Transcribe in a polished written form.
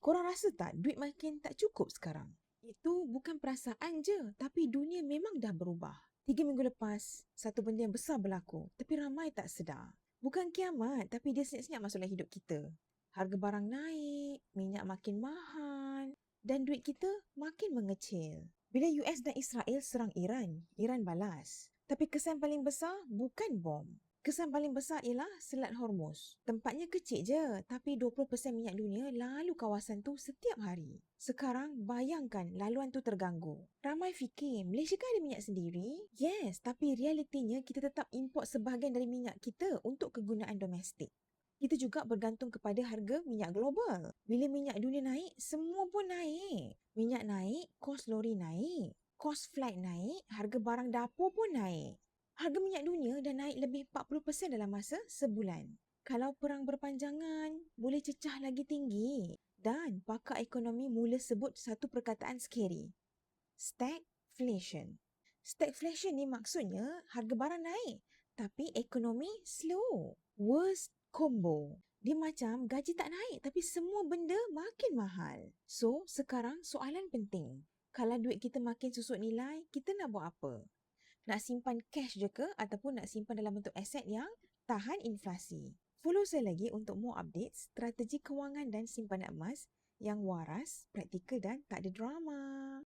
Korang rasa tak duit makin tak cukup sekarang? Itu bukan perasaan je, tapi dunia memang dah berubah. 3 minggu lepas, satu benda yang besar berlaku, tapi ramai tak sedar. Bukan kiamat, tapi dia senyap-senyap masuk dalam hidup kita. Harga barang naik, minyak makin mahal dan duit kita makin mengecil. Bila US dan Israel serang Iran, Iran balas. Tapi kesan paling besar bukan bom. Kesan paling besar ialah Selat Hormuz. Tempatnya kecil je, tapi 20% minyak dunia lalu kawasan tu setiap hari. Sekarang bayangkan laluan tu terganggu. Ramai fikir, Malaysia kan ada minyak sendiri? Yes, tapi realitinya kita tetap import sebahagian dari minyak kita untuk kegunaan domestik. Kita juga bergantung kepada harga minyak global. Bila minyak dunia naik, semua pun naik. Minyak naik, kos lori naik. Kos flight naik, harga barang dapur pun naik. Harga minyak dunia dah naik lebih 40% dalam masa sebulan. Kalau perang berpanjangan, boleh cecah lagi tinggi. Dan pakar ekonomi mula sebut satu perkataan scary. Stagflation. Stagflation ni maksudnya harga barang naik tapi ekonomi slow. Worst combo. Dia macam gaji tak naik tapi semua benda makin mahal. So, sekarang soalan penting. Kalau duit kita makin susut nilai, kita nak buat apa? Nak simpan cash je ke ataupun nak simpan dalam bentuk aset yang tahan inflasi? Follow saya lagi untuk more updates, strategi kewangan dan simpanan emas yang waras, praktikal dan tak ada drama.